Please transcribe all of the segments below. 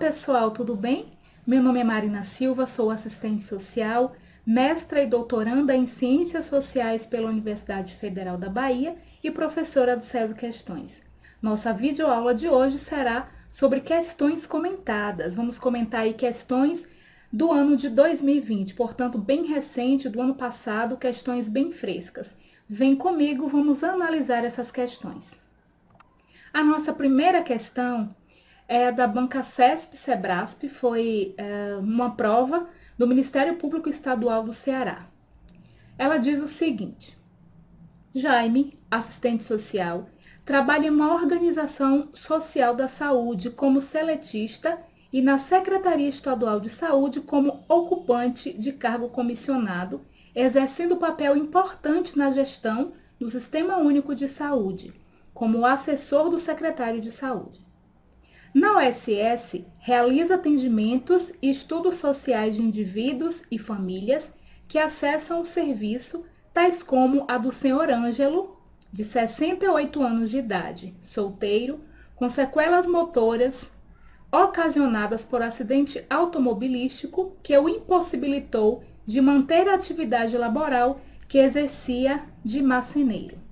pessoal, tudo bem? Meu nome é Marina Silva, sou assistente social, mestra e doutoranda em Ciências Sociais pela Universidade Federal da Bahia e professora do SESO Questões. Nossa videoaula de hoje será sobre questões comentadas. Vamos comentar aí questões do ano de 2020, portanto, bem recente, do ano passado, questões bem frescas. Vem comigo, vamos analisar essas questões. A nossa primeira questão é da banca CESP-SEBRASP, foi uma prova do Ministério Público Estadual do Ceará. Ela diz o seguinte: Jaime, assistente social, trabalha em uma organização social da saúde como seletista e na Secretaria Estadual de Saúde como ocupante de cargo comissionado, exercendo papel importante na gestão do Sistema Único de Saúde, como assessor do secretário de Saúde. Na OSS, realiza atendimentos e estudos sociais de indivíduos e famílias que acessam o serviço, tais como a do senhor Ângelo, de 68 anos de idade, solteiro, com sequelas motoras ocasionadas por acidente automobilístico que o impossibilitou de manter a atividade laboral que exercia de marceneiro.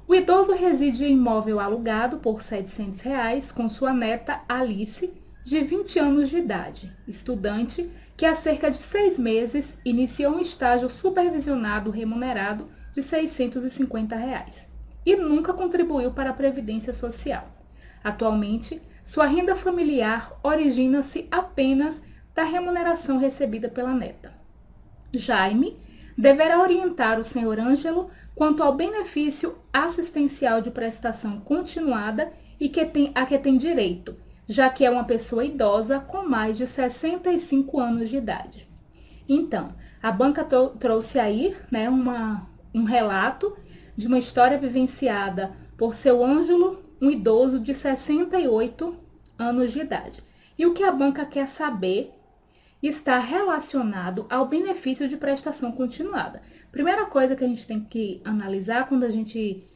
O idoso reside em imóvel alugado por R$ 700 com sua neta Alice, de 20 anos de idade, estudante, que há cerca de 6 meses iniciou um estágio supervisionado remunerado de R$ 650 e nunca contribuiu para a Previdência Social. Atualmente, sua renda familiar origina-se apenas da remuneração recebida pela neta. Jaime deverá orientar o senhor Ângelo quanto ao benefício assistencial de prestação continuada a que tem direito, já que é uma pessoa idosa com mais de 65 anos de idade. Então, a banca trouxe aí um relato de uma história vivenciada por seu Ângelo, um idoso de 68 anos de idade. E o que a banca quer saber está relacionado ao benefício de prestação continuada. Primeira coisa que a gente tem que analisar quando a gente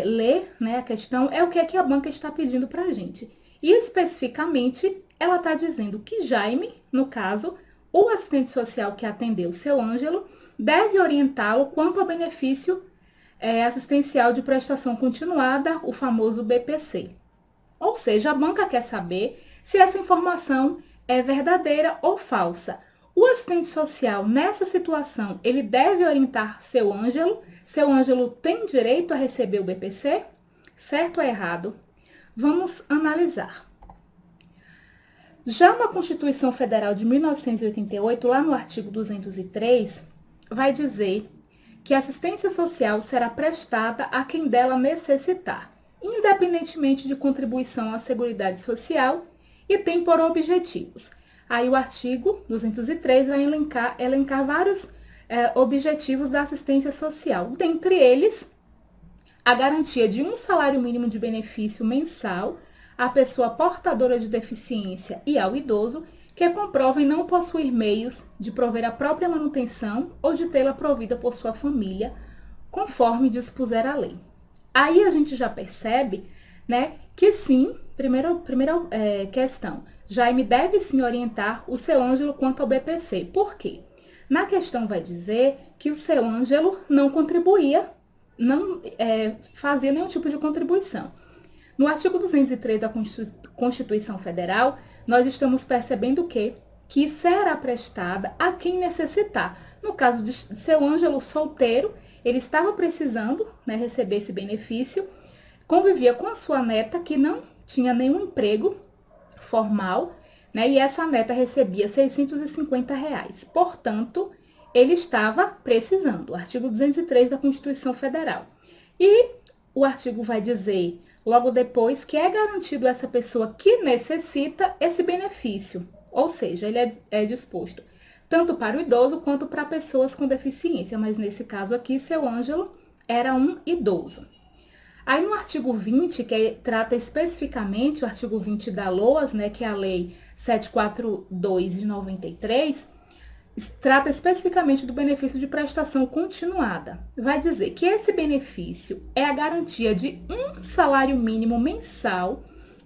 lê a questão é o que é que a banca está pedindo para a gente. E especificamente, ela está dizendo que Jaime, no caso, o assistente social que atendeu o seu Ângelo, deve orientá-lo quanto ao benefício assistencial de prestação continuada, o famoso BPC. Ou seja, a banca quer saber se essa informação é verdadeira ou falsa. O assistente social, nessa situação, ele deve orientar seu Ângelo. Seu Ângelo tem direito a receber o BPC? Certo ou errado? Vamos analisar. Já na Constituição Federal de 1988, lá no artigo 203, vai dizer que a assistência social será prestada a quem dela necessitar, independentemente de contribuição à Seguridade Social, e tem por objetivos. Aí o artigo 203 vai elencar vários objetivos da assistência social. Dentre eles, a garantia de um salário mínimo de benefício mensal à pessoa portadora de deficiência e ao idoso que comprovem não possuir meios de prover a própria manutenção ou de tê-la provida por sua família, conforme dispuser a lei. Aí a gente já percebe, que sim, primeira questão, Jaime deve sim orientar o seu Ângelo quanto ao BPC. Por quê? Na questão vai dizer que o seu Ângelo não contribuía, não fazia nenhum tipo de contribuição. No artigo 203 da Constituição Federal, nós estamos percebendo que será prestada a quem necessitar. No caso de seu Ângelo solteiro, ele estava precisando receber esse benefício, convivia com a sua neta que não tinha nenhum emprego formal, e essa neta recebia R$ 650. Portanto, ele estava precisando, artigo 203 da Constituição Federal. E o artigo vai dizer, logo depois, que é garantido a essa pessoa que necessita esse benefício, ou seja, ele é disposto tanto para o idoso quanto para pessoas com deficiência, mas nesse caso aqui, seu Ângelo era um idoso. Aí no artigo 20, que trata especificamente, o artigo 20 da LOAS, que é a Lei 742 de 93, trata especificamente do benefício de prestação continuada. Vai dizer que esse benefício é a garantia de um salário mínimo mensal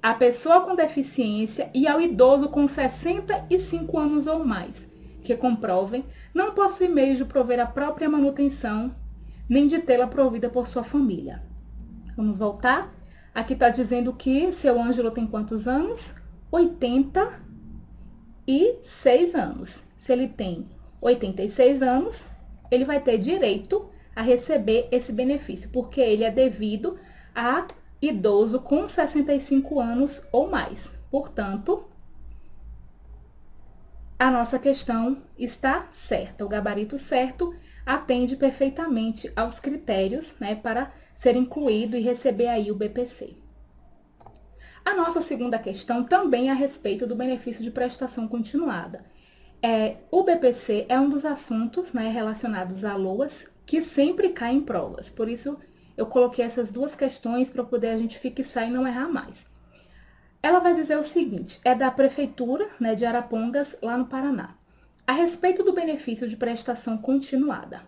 à pessoa com deficiência e ao idoso com 65 anos ou mais, que comprovem não possuir meios de prover a própria manutenção, nem de tê-la provida por sua família. Vamos voltar? Aqui está dizendo que seu Ângelo tem quantos anos? 86 anos. Se ele tem 86 anos, ele vai ter direito a receber esse benefício, porque ele é devido a idoso com 65 anos ou mais. Portanto, a nossa questão está certa. O gabarito certo atende perfeitamente aos critérios, né, para ser incluído e receber aí o BPC. A nossa segunda questão também é a respeito do benefício de prestação continuada. O BPC é um dos assuntos, né, relacionados a LOAS que sempre cai em provas. Por isso, eu coloquei essas duas questões para poder a gente fixar e não errar mais. Ela vai dizer o seguinte, é da Prefeitura, né, de Arapongas, lá no Paraná. A respeito do benefício de prestação continuada.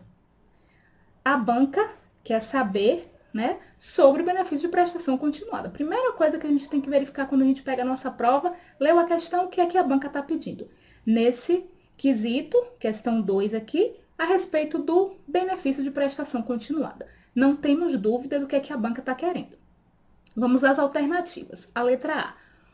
A banca quer saber, né, sobre o benefício de prestação continuada. Primeira coisa que a gente tem que verificar quando a gente pega a nossa prova, leu a questão, o que é que a banca está pedindo. Nesse quesito, questão 2 aqui, a respeito do benefício de prestação continuada. Não temos dúvida do que é que a banca está querendo. Vamos às alternativas. A letra A.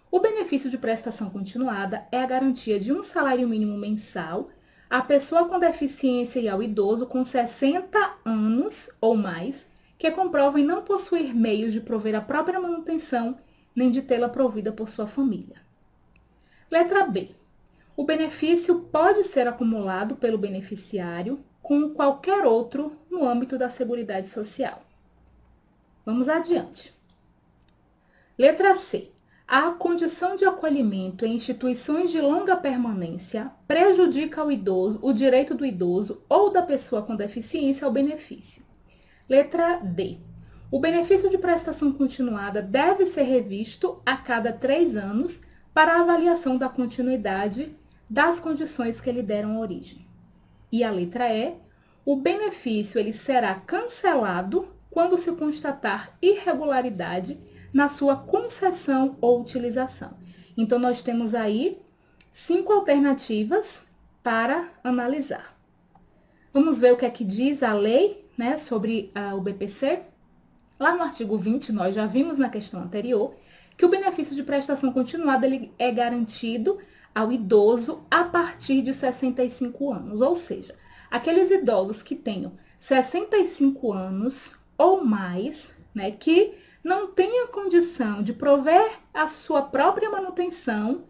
O benefício de prestação continuada é a garantia de um salário mínimo mensal à pessoa com deficiência e ao idoso com 60 anos ou mais que comprovem não possuir meios de prover a própria manutenção nem de tê-la provida por sua família. Letra B. O benefício pode ser acumulado pelo beneficiário com qualquer outro no âmbito da Seguridade Social. Vamos adiante. Letra C. A condição de acolhimento em instituições de longa permanência prejudica ao idoso, o direito do idoso ou da pessoa com deficiência ao benefício. Letra D. O benefício de prestação continuada deve ser revisto a cada 3 anos para a avaliação da continuidade das condições que lhe deram origem. E a letra E. O benefício ele será cancelado quando se constatar irregularidade na sua concessão ou utilização. Então, nós temos aí 5 alternativas para analisar. Vamos ver o que é que diz a lei, né, sobre o BPC. Lá no artigo 20, nós já vimos na questão anterior que o benefício de prestação continuada ele é garantido ao idoso a partir de 65 anos, ou seja, aqueles idosos que tenham 65 anos ou mais, né, que não tenham condição de prover a sua própria manutenção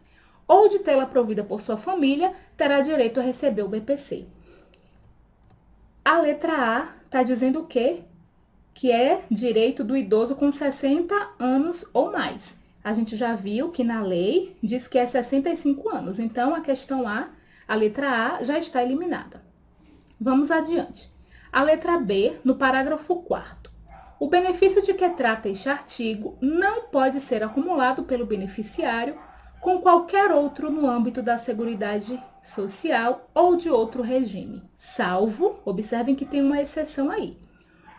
ou de tê-la provida por sua família, terá direito a receber o BPC. A letra A está dizendo o quê? Que é direito do idoso com 60 anos ou mais. A gente já viu que na lei diz que é 65 anos. Então, a questão a letra A, já está eliminada. Vamos adiante. A letra B, no parágrafo 4º. O benefício de que trata este artigo não pode ser acumulado pelo beneficiário com qualquer outro no âmbito da Seguridade Social ou de outro regime, salvo, observem que tem uma exceção aí,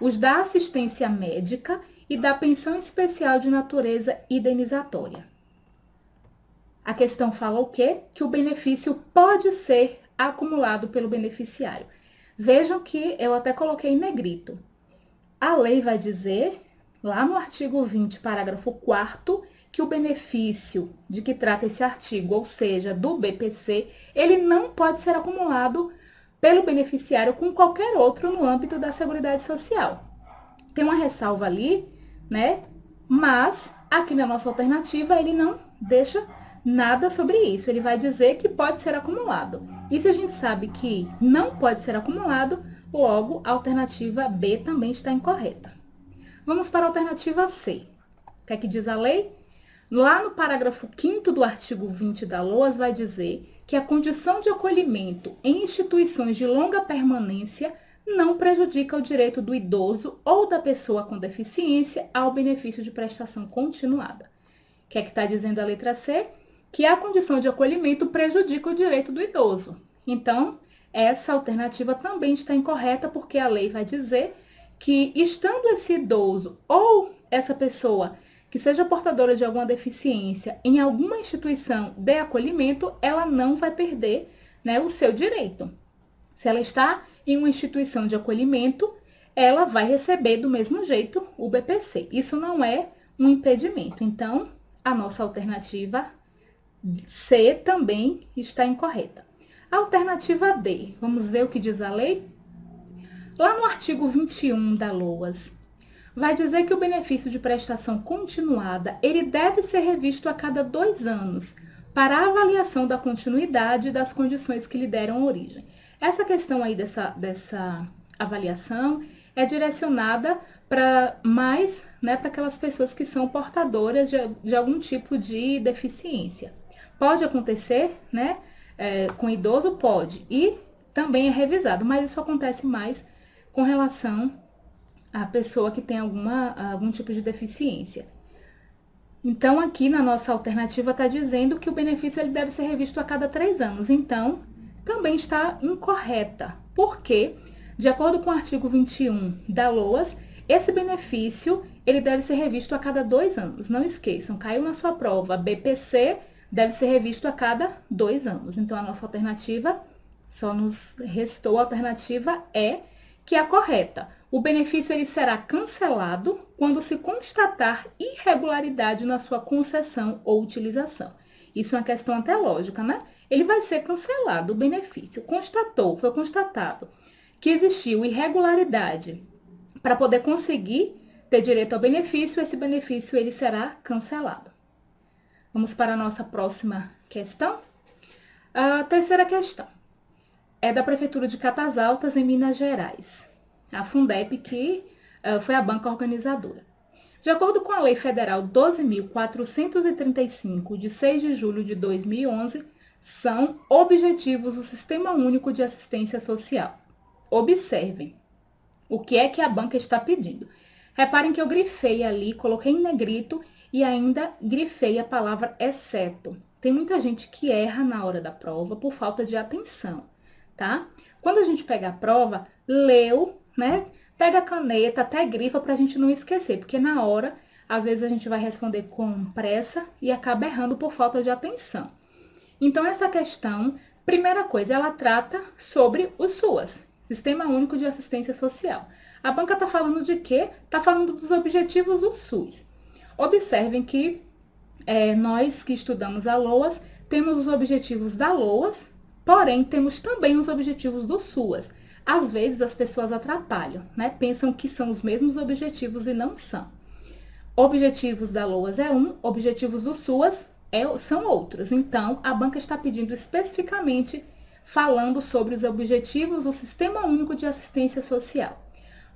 os da assistência médica e da pensão especial de natureza indenizatória. A questão fala o quê? Que o benefício pode ser acumulado pelo beneficiário. Vejam que eu até coloquei em negrito. A lei vai dizer, lá no artigo 20, parágrafo 4º, que o benefício de que trata esse artigo, ou seja, do BPC, ele não pode ser acumulado pelo beneficiário com qualquer outro no âmbito da Seguridade Social. Tem uma ressalva ali, né? Mas aqui na nossa alternativa ele não deixa nada sobre isso. Ele vai dizer que pode ser acumulado. E se a gente sabe que não pode ser acumulado, logo a alternativa B também está incorreta. Vamos para a alternativa C. O que é que diz a lei? Lá no parágrafo 5º do artigo 20 da LOAS vai dizer que a condição de acolhimento em instituições de longa permanência não prejudica o direito do idoso ou da pessoa com deficiência ao benefício de prestação continuada. O que é que está dizendo a letra C? Que a condição de acolhimento prejudica o direito do idoso. Então, essa alternativa também está incorreta, porque a lei vai dizer que, estando esse idoso ou essa pessoa que que seja portadora de alguma deficiência em alguma instituição de acolhimento, ela não vai perder, né, o seu direito. Se ela está em uma instituição de acolhimento, ela vai receber do mesmo jeito o BPC. Isso não é um impedimento. Então, a nossa alternativa C também está incorreta. A alternativa D, vamos ver o que diz a lei? Lá no artigo 21 da LOAS, vai dizer que o benefício de prestação continuada, ele deve ser revisto a cada 2 anos, para a avaliação da continuidade das condições que lhe deram origem. Essa questão aí dessa avaliação é direcionada para mais, né, para aquelas pessoas que são portadoras de algum tipo de deficiência. Pode acontecer, né, com idoso pode, e também é revisado, mas isso acontece mais com relação à pessoa que tem algum tipo de deficiência. Então, aqui na nossa alternativa está dizendo que o benefício ele deve ser revisto a cada 3 anos. Então, também está incorreta, porque, de acordo com o artigo 21 da LOAS, esse benefício ele deve ser revisto a cada 2 anos. Não esqueçam, caiu na sua prova, BPC deve ser revisto a cada 2 anos. Então, a nossa alternativa, só nos restou a alternativa E, que é a correta. O benefício ele será cancelado quando se constatar irregularidade na sua concessão ou utilização. Isso é uma questão até lógica, né? Ele vai ser cancelado, o benefício. Foi constatado que existiu irregularidade para poder conseguir ter direito ao benefício, esse benefício ele será cancelado. Vamos para a nossa próxima questão. A terceira questão é da Prefeitura de Catas Altas, em Minas Gerais. A Fundep, que foi a banca organizadora. De acordo com a Lei Federal 12.435, de 6 de julho de 2011, são objetivos do Sistema Único de Assistência Social. Observem o que é que a banca está pedindo. Reparem que eu grifei ali, coloquei em negrito e ainda grifei a palavra exceto. Tem muita gente que erra na hora da prova por falta de atenção, tá? Quando a gente pega a prova, leu, né? Pega a caneta, até grifa para a gente não esquecer, porque na hora, às vezes a gente vai responder com pressa e acaba errando por falta de atenção. Então, essa questão, primeira coisa, ela trata sobre o SUAS, Sistema Único de Assistência Social. A banca está falando de quê? Está falando dos objetivos do SUS. Observem que nós que estudamos a LOAS, temos os objetivos da LOAS, porém, temos também os objetivos do SUAS. Às vezes, as pessoas atrapalham, né? Pensam que são os mesmos objetivos e não são. Objetivos da LOAS é um, objetivos do SUAS são outros. Então, a banca está pedindo especificamente falando sobre os objetivos do Sistema Único de Assistência Social.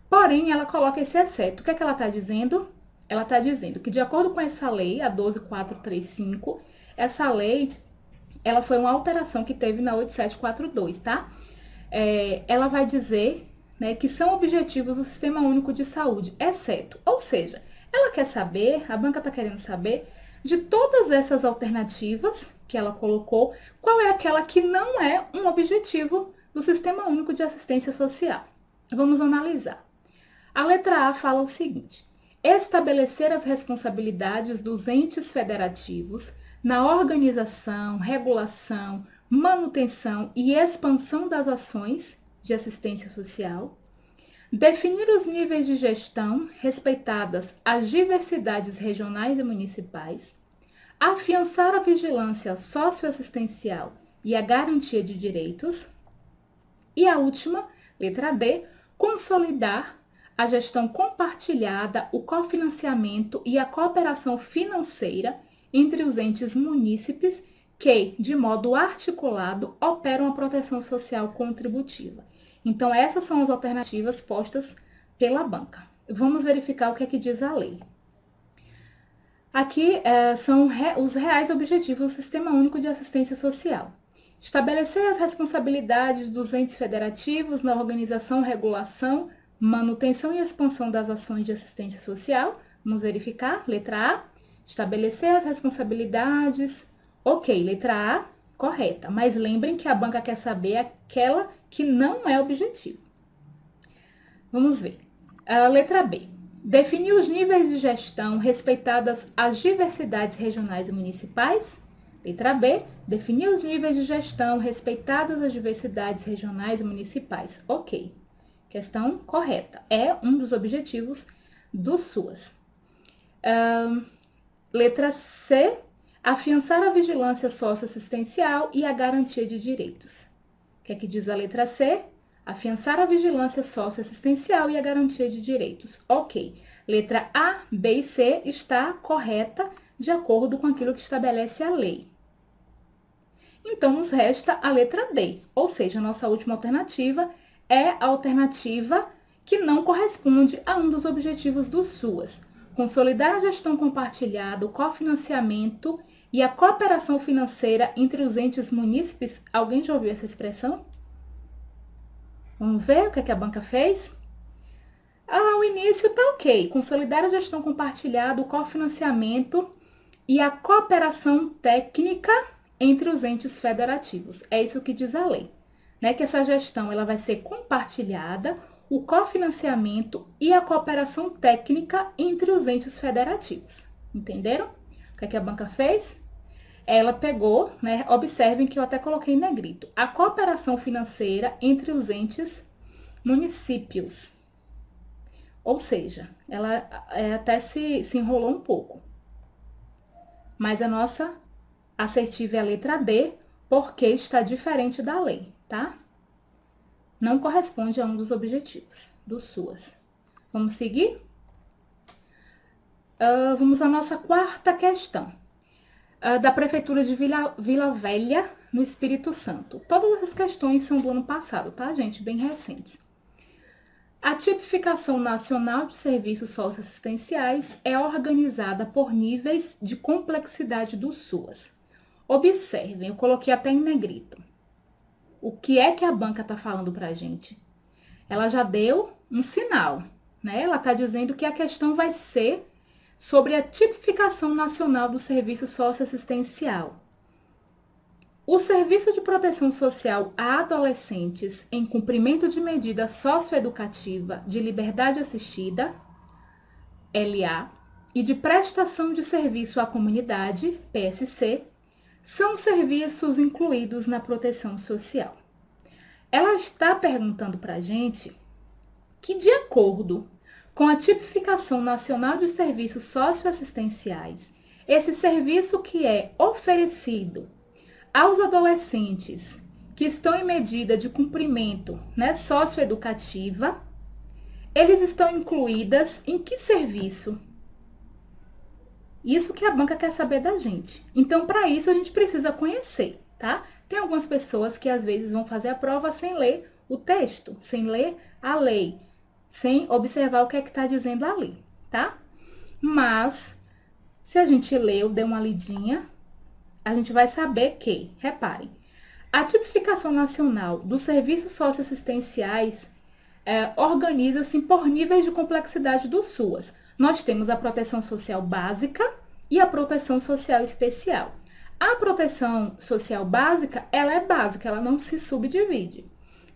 Porém, ela coloca esse exceto. O que é que ela está dizendo? Ela está dizendo que, de acordo com essa lei, a 12435, essa lei, ela foi uma alteração que teve na 8742, tá? Ela vai dizer, né, que são objetivos do Sistema Único de Saúde, exceto. Ou seja, ela quer saber, a banca está querendo saber, de todas essas alternativas que ela colocou, qual é aquela que não é um objetivo do Sistema Único de Assistência Social. Vamos analisar. A letra A fala o seguinte: estabelecer as responsabilidades dos entes federativos na organização, regulação, manutenção e expansão das ações de assistência social, definir os níveis de gestão respeitadas as diversidades regionais e municipais, afiançar a vigilância socioassistencial e a garantia de direitos, e a última, letra D, consolidar a gestão compartilhada, o cofinanciamento e a cooperação financeira entre os entes munícipes que, de modo articulado, operam a proteção social contributiva. Então, essas são as alternativas postas pela banca. Vamos verificar o que é que diz a lei. Aqui são os reais objetivos do Sistema Único de Assistência Social. Estabelecer as responsabilidades dos entes federativos na organização, regulação, manutenção e expansão das ações de assistência social. Vamos verificar. Letra A. Estabelecer as responsabilidades. Ok, letra A, correta. Mas lembrem que a banca quer saber aquela que não é objetivo. Vamos ver. A letra B. Definir os níveis de gestão respeitadas as diversidades regionais e municipais. Letra B. Definir os níveis de gestão respeitadas as diversidades regionais e municipais. Ok. Questão correta. É um dos objetivos do SUAS. Letra C. Afiançar a vigilância socioassistencial e a garantia de direitos. O que é que diz a letra C? Afiançar a vigilância socioassistencial e a garantia de direitos. Ok. Letra A, B e C está correta de acordo com aquilo que estabelece a lei. Então, nos resta a letra D, ou seja, a nossa última alternativa é a alternativa que não corresponde a um dos objetivos do SUAS. Consolidar a gestão compartilhada, o cofinanciamento e a cooperação financeira entre os entes munícipes. Alguém já ouviu essa expressão? Vamos ver o que é que a banca fez? O início está ok. Consolidar a gestão compartilhada, o cofinanciamento e a cooperação técnica entre os entes federativos. É isso que diz a lei, né? Que essa gestão ela vai ser compartilhada, o cofinanciamento e a cooperação técnica entre os entes federativos. Entenderam? O que é que a banca fez? Ela pegou, né? Observem que eu até coloquei em negrito. A cooperação financeira entre os entes municípios. Ou seja, ela até se enrolou um pouco. Mas a nossa assertiva é a letra D, porque está diferente da lei, tá? Não corresponde a um dos objetivos do SUAS. Vamos seguir? Vamos à nossa quarta questão. Da Prefeitura de Vila Velha, no Espírito Santo. Todas as questões são do ano passado, tá, gente? Bem recentes. A tipificação nacional de serviços socioassistenciais é organizada por níveis de complexidade do SUAS. Observem, eu coloquei até em negrito. O que é que a banca está falando para a gente? Ela já deu um sinal, né? Ela está dizendo que a questão vai ser sobre a tipificação nacional do serviço socioassistencial. O Serviço de Proteção Social a Adolescentes em Cumprimento de Medida Socioeducativa de Liberdade Assistida, LA, e de Prestação de Serviço à Comunidade, PSC, são serviços incluídos na proteção social. Ela está perguntando para a gente que, de acordo com a tipificação nacional de serviços socioassistenciais, esse serviço que é oferecido aos adolescentes que estão em medida de cumprimento, né, socioeducativa, eles estão incluídas em que serviço? Isso que a banca quer saber da gente. Então, para isso, a gente precisa conhecer, tá? Tem algumas pessoas que, às vezes, vão fazer a prova sem ler o texto, sem ler a lei, sem observar o que é que está dizendo ali, tá? Mas, se a gente leu, deu uma lidinha, a gente vai saber que, reparem, a tipificação nacional dos serviços socioassistenciais organiza-se por níveis de complexidade do SUAS. Nós temos a proteção social básica e a proteção social especial. A proteção social básica, ela é básica, ela não se subdivide.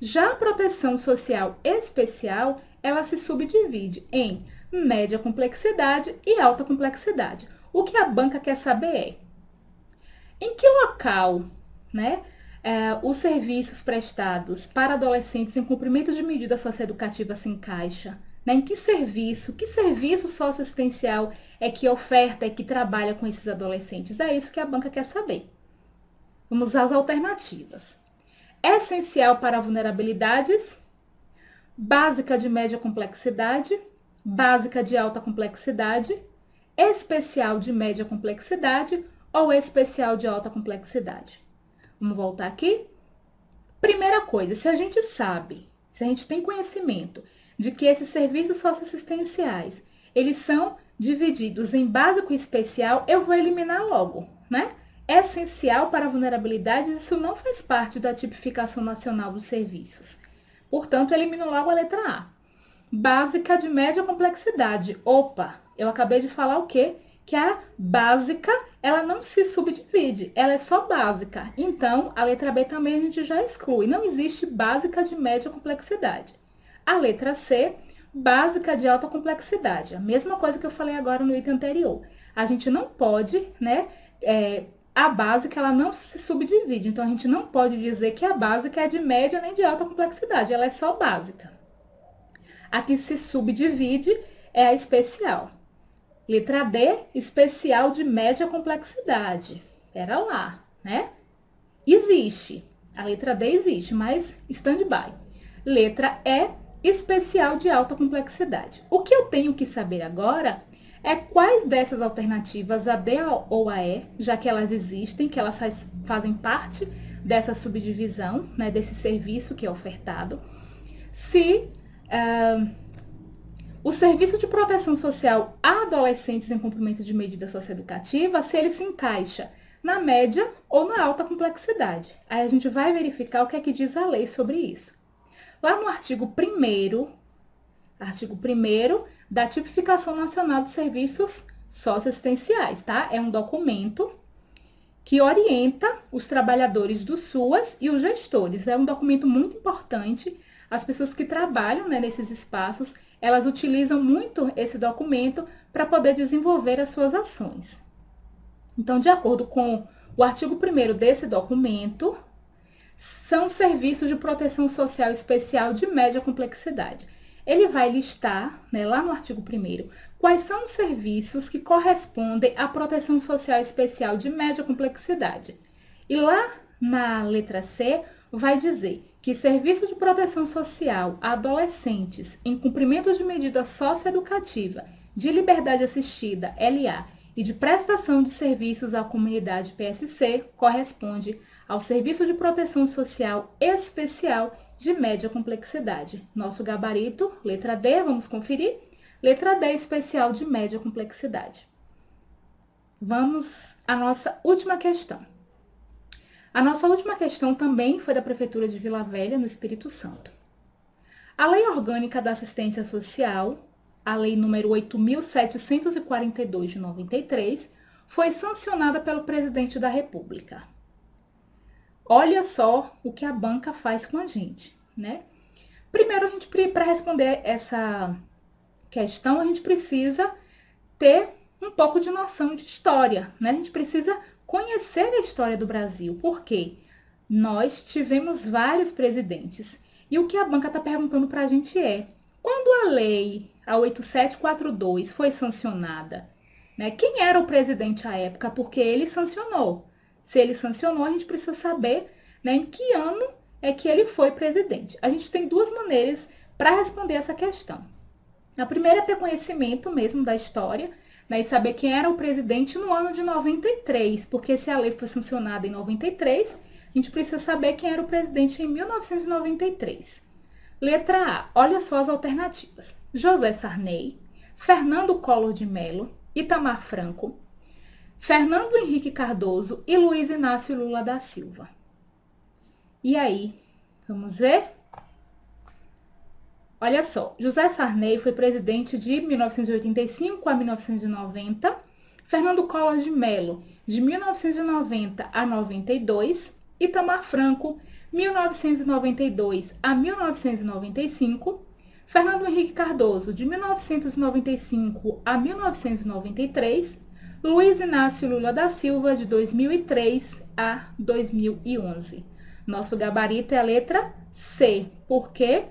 Já a proteção social especial, ela se subdivide em média complexidade e alta complexidade. O que a banca quer saber é em que local, né, os serviços prestados para adolescentes em cumprimento de medida socioeducativa se encaixa? Né? Em que serviço socioassistencial é que oferta, é que trabalha com esses adolescentes? É isso que a banca quer saber. Vamos às alternativas. Essencial para vulnerabilidades, básica de média complexidade, básica de alta complexidade, especial de média complexidade ou especial de alta complexidade. Vamos voltar aqui? Primeira coisa, se a gente sabe, se a gente tem conhecimento de que esses serviços socioassistenciais, eles são divididos em básico e especial, eu vou eliminar logo, né? Essencial para vulnerabilidades, isso não faz parte da tipificação nacional dos serviços. Portanto, elimino logo a letra A. Básica de média complexidade. Opa, eu acabei de falar o quê? Que a básica, ela não se subdivide, ela é só básica. Então, a letra B também a gente já exclui. Não existe básica de média complexidade. A letra C, básica de alta complexidade. A mesma coisa que eu falei agora no item anterior. A gente não pode, né, a básica ela não se subdivide. Então, a gente não pode dizer que a básica é de média nem de alta complexidade. Ela é só básica. A que se subdivide é a especial. Letra D, especial de média complexidade. Pera lá, né? Existe. A letra D existe, mas stand-by. Letra E, especial de alta complexidade. O que eu tenho que saber agora é quais dessas alternativas, a D ou a E, já que elas existem, que elas fazem parte dessa subdivisão, né, desse serviço que é ofertado, se o serviço de proteção social a adolescentes em cumprimento de medida socioeducativa, se ele se encaixa na média ou na alta complexidade. Aí a gente vai verificar o que é que diz a lei sobre isso. Lá no artigo 1º da Tipificação Nacional de Serviços Socioassistenciais, tá? É um documento que orienta os trabalhadores do SUAS e os gestores. É um documento muito importante. As pessoas que trabalham, né, nesses espaços, elas utilizam muito esse documento para poder desenvolver as suas ações. Então, de acordo com o artigo 1º desse documento, são serviços de proteção social especial de média complexidade. Ele vai listar, né, lá no artigo 1º, quais são os serviços que correspondem à proteção social especial de média complexidade. E lá na letra C, vai dizer que serviço de proteção social a adolescentes em cumprimento de medida socioeducativa de liberdade assistida, LA, e de prestação de serviços à comunidade, PSC, corresponde ao Serviço de Proteção Social Especial de Média Complexidade. Nosso gabarito, letra D, vamos conferir? Letra D, especial de média complexidade. Vamos à nossa última questão. A nossa última questão também foi da Prefeitura de Vila Velha, no Espírito Santo. A Lei Orgânica da Assistência Social, a Lei número 8.742 de 93, foi sancionada pelo Presidente da República. Olha só o que a banca faz com a gente, né? Primeiro, para responder essa questão, a gente precisa ter um pouco de noção de história, né? A gente precisa conhecer a história do Brasil, porque nós tivemos vários presidentes. E o que a banca está perguntando para a gente é, quando a lei, a 8742, foi sancionada, né, quem era o presidente à época? Porque ele sancionou. Se ele sancionou, a gente precisa saber, né, em que ano é que ele foi presidente. A gente tem duas maneiras para responder essa questão. A primeira é ter conhecimento mesmo da história, né, e saber quem era o presidente no ano de 93, porque se a lei foi sancionada em 93, a gente precisa saber quem era o presidente em 1993. Letra A, olha só as alternativas. José Sarney, Fernando Collor de Mello, Itamar Franco, Fernando Henrique Cardoso e Luiz Inácio Lula da Silva. E aí, vamos ver? Olha só, José Sarney foi presidente de 1985 a 1990, Fernando Collor de Mello, de 1990 a 92, Itamar Franco, 1992 a 1995, Fernando Henrique Cardoso, de 1995 a 1993, Luiz Inácio Lula da Silva, de 2003 a 2011. Nosso gabarito é a letra C, porque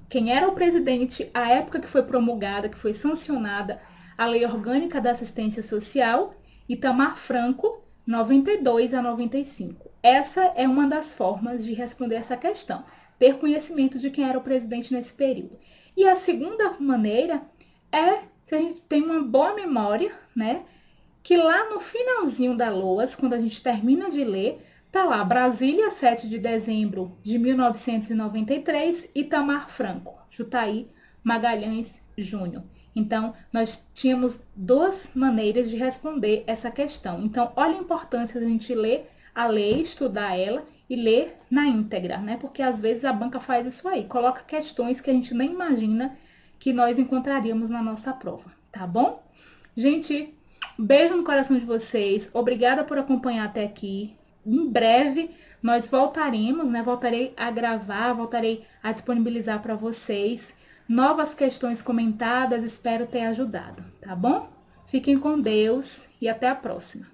quem era o presidente à época que foi promulgada, que foi sancionada a Lei Orgânica da Assistência Social, Itamar Franco, 92 a 95. Essa é uma das formas de responder essa questão, ter conhecimento de quem era o presidente nesse período. E a segunda maneira é se a gente tem uma boa memória, né? Que lá no finalzinho da LOAS, quando a gente termina de ler, tá lá, Brasília, 7 de dezembro de 1993, Itamar Franco, Jutaí Magalhães Júnior. Então, nós tínhamos duas maneiras de responder essa questão. Então, olha a importância da gente ler a lei, estudar ela e ler na íntegra, né? Porque às vezes a banca faz isso aí, coloca questões que a gente nem imagina que nós encontraríamos na nossa prova, tá bom? Gente, beijo no coração de vocês, obrigada por acompanhar até aqui. Em breve nós voltaremos, né? Voltarei a gravar, voltarei a disponibilizar para vocês novas questões comentadas, espero ter ajudado, tá bom? Fiquem com Deus e até a próxima.